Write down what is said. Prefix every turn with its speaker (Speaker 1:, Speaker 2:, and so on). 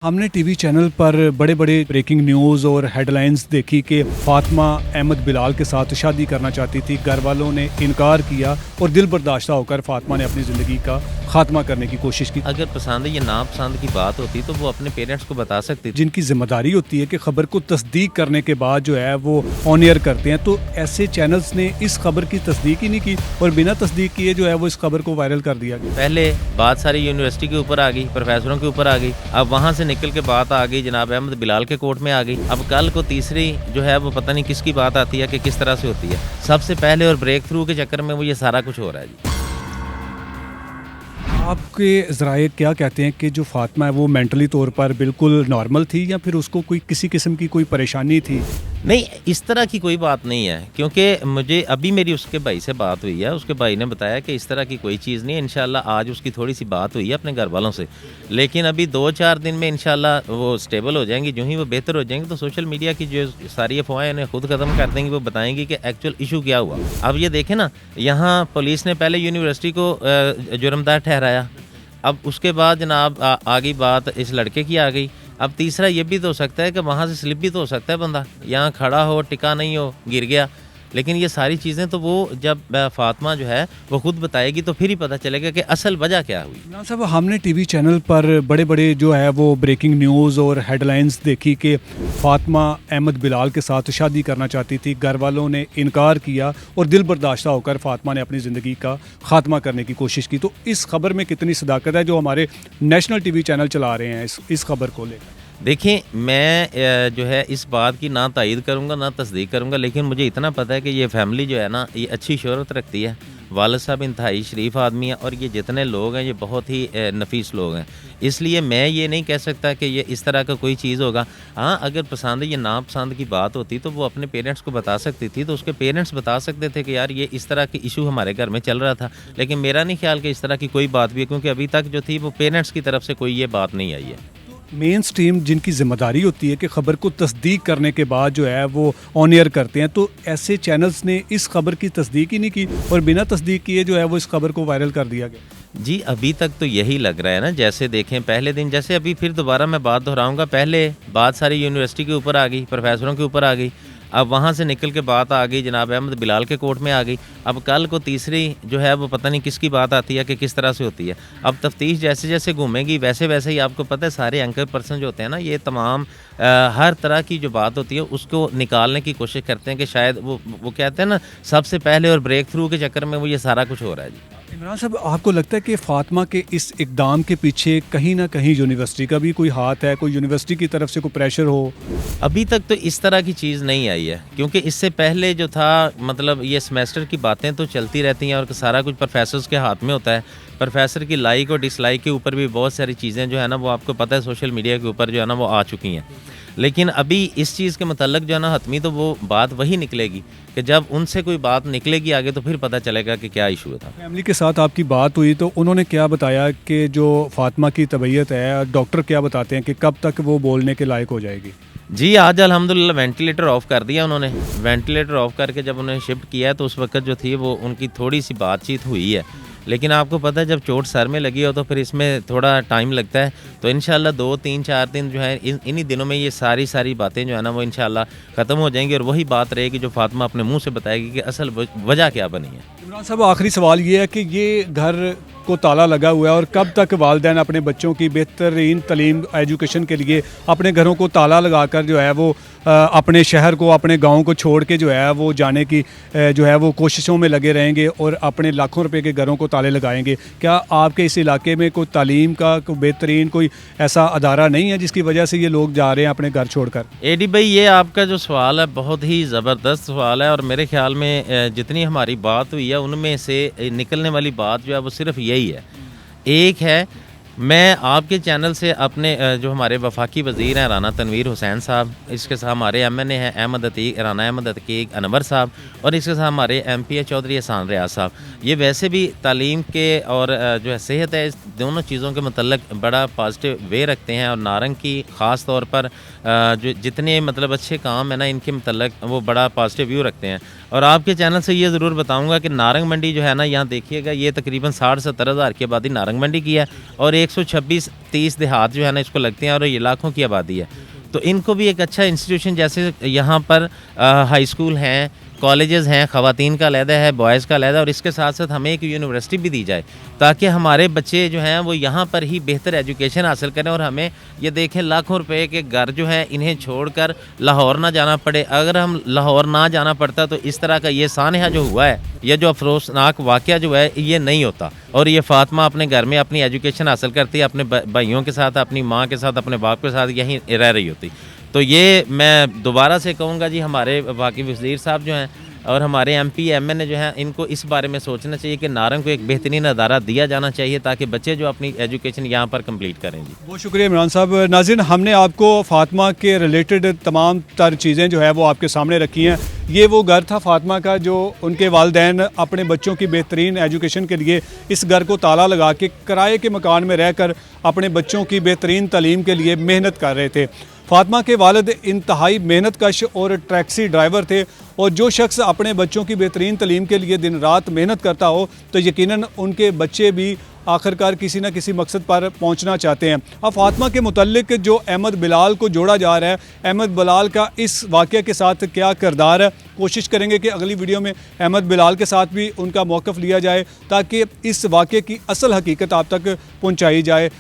Speaker 1: हमने TV channel पर बड़े बड़े ब्रेकिंग न्यूज़ और हेडलाइंस देखी कि फातिमा अहमद बिलाल के साथ शादी करना चाहती थी। घर वालों ने इनकार किया और दिल बर्दाश्ता होकर फातिमा ने अपनी ज़िंदगी का खात्मा करने की कोशिश की।
Speaker 2: अगर पसंद या नापसंद की बात होती तो वो अपने पेरेंट्स को बता सकती थी।
Speaker 1: जिनकी जिम्मेदारी होती है कि खबर को तस्दीक करने के बाद जो है वो ऑन एयर करते हैं, तो ऐसे चैनल्स ने इस खबर की तस्दीक ही नहीं की और बिना तस्दीक किए जो है वो इस खबर को वायरल कर दिया गया।
Speaker 2: पहले बात सारी यूनिवर्सिटी के ऊपर आ गई, प्रोफेसरों के ऊपर आ गई, अब वहाँ से निकल के बात आ गई जनाब अहमद बिलाल के कोर्ट में आ गई। अब कल को तीसरी जो है वो पता नहीं किसकी बात आती है कि किस तरह से होती है। सबसे पहले और ब्रेक थ्रू के चक्कर में वो ये सारा कुछ हो रहा है जी।
Speaker 1: आपके ज़राए क्या कहते हैं कि जो फातिमा है वो मेंटली तौर पर बिल्कुल नॉर्मल थी या फिर उसको कोई किसी किस्म की कोई परेशानी थी?
Speaker 2: नहीं, इस तरह की कोई बात नहीं है, क्योंकि मुझे अभी मेरी उसके भाई से बात हुई है। उसके भाई ने बताया कि इस तरह की कोई चीज़ नहीं है। इंशाल्लाह आज उसकी थोड़ी सी बात हुई है अपने घर वालों से, लेकिन अभी 2-4 दिन में इंशाल्लाह वो स्टेबल हो जाएंगी। जो ही वो बेहतर हो जाएंगी तो सोशल मीडिया की जो सारी अफवाहें उन्हें खुद ख़त्म कर देंगी। वो बताएंगी कि एक्चुअल इशू क्या हुआ। अब ये देखें ना, यहाँ पुलिस ने पहले यूनिवर्सिटी को जुर्मदार ठहराया, अब उसके बाद जनाब आ गई बात इस लड़के की आ गई। अब तीसरा ये भी तो हो सकता है कि वहाँ से स्लिप भी तो हो सकता है, बंदा यहाँ खड़ा हो, टिका नहीं हो, गिर गया। लेकिन ये सारी चीज़ें तो वो जब फातिमा जो है वो खुद बताएगी तो फिर ही पता चलेगा कि असल वजह क्या हुई।
Speaker 1: इमरान साहब, हमने टीवी चैनल पर बड़े बड़े जो है वो ब्रेकिंग न्यूज़ और हेडलाइंस देखी कि फातिमा अहमद बिलाल के साथ शादी करना चाहती थी। घर वालों ने इनकार किया और दिल बर्दाश्ता होकर फातिमा ने अपनी ज़िंदगी का खात्मा करने की कोशिश की। तो इस खबर में कितनी सदाकत है जो हमारे नेशनल टीवी चैनल चला रहे हैं इस खबर को लेकर?
Speaker 2: देखिए, मैं जो है इस बात की ना तायीद करूँगा ना तस्दीक करूँगा, लेकिन मुझे इतना पता है कि ये फैमिली जो है ना ये अच्छी शोहरत रखती है। वालिद साहब इंतहाई शरीफ आदमी है और ये जितने लोग हैं ये बहुत ही नफीस लोग हैं। इसलिए मैं ये नहीं कह सकता कि ये इस तरह का कोई चीज़ होगा। हाँ, अगर पसंद या नापसंद की बात होती तो वो अपने पेरेंट्स को बता सकती थी, तो उसके पेरेंट्स बता सकते थे कि यार ये इस तरह के इशू हमारे घर में चल रहा था। लेकिन मेरा नहीं ख्याल कि इस तरह की कोई बात भी है, क्योंकि अभी तक जो थी वो पेरेंट्स की तरफ से कोई ये बात नहीं आई है।
Speaker 1: मेन स्ट्रीम जिनकी ज़िम्मेदारी होती है कि ख़बर को तस्दीक करने के बाद जो है वो ऑन एयर करते हैं, तो ऐसे चैनल्स ने इस खबर की तस्दीक ही नहीं की और बिना तस्दीक किए जो है वो इस खबर को वायरल कर दिया गया।
Speaker 2: जी, अभी तक तो यही लग रहा है ना। जैसे देखें पहले दिन, जैसे अभी फिर दोबारा मैं बात दोहराऊंगा, पहले बात सारी यूनिवर्सिटी के ऊपर आ गई, प्रोफेसरों के ऊपर आ गई, अब वहाँ से निकल के बात आ गई जनाब अहमद बिलाल के कोर्ट में आ गई। अब कल को तीसरी जो है वो पता नहीं किसकी बात आती है कि किस तरह से होती है। अब तफ्तीश जैसे जैसे घूमेगी वैसे वैसे ही आपको पता है सारे एंकर पर्सन जो होते हैं ना, ये तमाम हर तरह की जो बात होती है उसको निकालने की कोशिश करते हैं कि शायद वो कहते हैं ना, सबसे पहले और ब्रेक थ्रू के चक्कर में वो ये सारा कुछ हो रहा है जी।
Speaker 1: इमरान साहब, आपको लगता है कि फातिमा के इस इकदाम के पीछे कहीं ना कहीं यूनिवर्सिटी का भी कोई हाथ है, कोई यूनिवर्सिटी की तरफ से कोई प्रेशर हो?
Speaker 2: अभी तक तो इस तरह की चीज़ नहीं आई है, क्योंकि इससे पहले जो था मतलब ये सेमेस्टर की बातें तो चलती रहती हैं और सारा कुछ प्रोफेसर्स के हाथ में होता है। प्रोफेसर की लाइक और डिसलाइक के ऊपर भी बहुत सारी चीज़ें जो है ना वो आपको पता है सोशल मीडिया के ऊपर जो है ना वो आ चुकी हैं। लेकिन अभी इस चीज़ के मतलब जो है ना हतमी तो वो बात वही निकलेगी कि जब उनसे कोई बात निकलेगी आगे तो फिर पता चलेगा कि क्या इशू था।
Speaker 1: फैमिली के साथ आपकी बात हुई तो उन्होंने क्या बताया कि जो फातिमा की तबीयत है, डॉक्टर क्या बताते हैं कि कब तक वो बोलने के लायक हो जाएगी?
Speaker 2: जी, आज अल्हम्दुलिल्लाह वेंटिलेटर ऑफ़ कर दिया उन्होंने। वेंटिलेटर ऑफ़ करके जब उन्हें शिफ्ट किया तो उस वक्त जो थी वो उनकी थोड़ी सी बातचीत हुई है। लेकिन आपको पता है जब चोट सर में लगी हो तो फिर इसमें थोड़ा टाइम लगता है। तो इंशाल्लाह 2-3-4 दिन जो है इन्हीं दिनों में ये सारी बातें जो है ना वो इंशाल्लाह ख़त्म हो जाएंगी और वही बात रहेगी जो फातिमा अपने मुंह से बताएगी कि असल वजह क्या बनी है।
Speaker 1: इमरान साहब, आखिरी सवाल ये है कि ये घर को ताला लगा हुआ है और कब तक वालिदैन अपने बच्चों की बेहतरीन तालीम एजुकेशन के लिए अपने घरों को ताला लगाकर जो है वो अपने शहर को, अपने गांव को छोड़ के जो है वो जाने की जो है वो कोशिशों में लगे रहेंगे और अपने लाखों रुपए के घरों को ताले लगाएंगे? क्या आपके इस इलाके में कोई तालीम का कोई बेहतरीन कोई ऐसा अदारा नहीं है जिसकी वजह से ये लोग जा रहे हैं अपने घर छोड़कर?
Speaker 2: एडी भाई, ये आपका जो सवाल है बहुत ही ज़बरदस्त सवाल है और मेरे ख्याल में जितनी हमारी बात हुई है उनमें से निकलने वाली बात जो है वो सिर्फ यही है। एक है, मैं आपके चैनल से अपने जो हमारे वफाकी वज़ीर हैं राना तनवीर हुसैन साहब, इसके साथ हमारे MNA हैं राना अहमद अतीक अनवर साहब, और इसके साथ हमारे MP है चौधरी एहसान रियाज साहब। ये वैसे भी तालीम के और जो है सेहत है, इस दोनों चीज़ों के मतलब बड़ा पॉजिटिव वे रखते हैं और नारंग की ख़ास तौर पर जो जितने मतलब अच्छे काम है ना इनके मतलब वो बड़ा पॉजिटिव व्यू रखते हैं। और आपके चैनल से ये ज़रूर बताऊँगा कि नारंग मंडी जो है ना, यहाँ देखिएगा ये तकरीबन 60-70 हज़ार की आबादी नारंग मंडी की है और एक 126-30 देहात जो है ना इसको लगते हैं और ये लाखों की आबादी है। तो इनको भी एक अच्छा इंस्टीट्यूशन जैसे यहाँ पर हाई स्कूल हैं, कॉलेजेस हैं, ख़वातीन का अलहदा है, बॉयज़ का अलहदा, और इसके साथ साथ हमें एक यूनिवर्सिटी भी दी जाए ताकि हमारे बच्चे जो हैं वो यहाँ पर ही बेहतर एजुकेशन हासिल करें। और हमें ये देखें लाखों रुपए के घर जो हैं इन्हें छोड़कर लाहौर ना जाना पड़े। अगर हम लाहौर ना जाना पड़ता तो इस तरह का ये सानहा जो हुआ है, यह जो अफसोसनाक वाक़या जो है ये नहीं होता, और ये फ़ातिमा अपने घर में अपनी एजुकेशन हासिल करती, अपने भाइयों के साथ, अपनी माँ के साथ, अपने बाप के साथ यहीं रह रही होती। तो ये मैं दोबारा से कहूँगा जी, हमारे वाकिफ़ वज़ीर साहब जो हैं और हमारे MP MNA जो हैं इनको इस बारे में सोचना चाहिए कि नारंग को एक बेहतरीन अदारा दिया जाना चाहिए ताकि बच्चे जो अपनी एजुकेशन यहाँ पर कंप्लीट करें। जी
Speaker 1: बहुत शुक्रिया इमरान साहब। नाज़रीन, हमने आपको फ़ातिमा के रिलेटेड तमाम तर चीज़ें जो है वो आपके सामने रखी हैं। ये वो घर था फ़ातिमा का जो उनके वालिदैन अपने बच्चों की बेहतरीन एजुकेशन के लिए इस घर को ताला लगा के किराए के मकान में रहकर अपने बच्चों की बेहतरीन तालीम के लिए मेहनत कर रहे थे। फ़ातिमा के वालिद इंतहाई मेहनत कश और टैक्सी ड्राइवर थे, और जो शख्स अपने बच्चों की बेहतरीन तालीम के लिए दिन रात मेहनत करता हो तो यकीनन उनके बच्चे भी आखिरकार किसी न किसी मकसद पर पहुंचना चाहते हैं। अब फ़ातिमा के मुतल्लिक जो अहमद बिलाल को जोड़ा जा रहा है, अहमद बिलाल का इस वाक़े के साथ क्या किरदार है, कोशिश करेंगे कि अगली वीडियो में अहमद बिलाल के साथ भी उनका मौक़िफ़ लिया जाए ताकि इस वाक़े की असल हकीकत आप तक पहुँचाई जाए।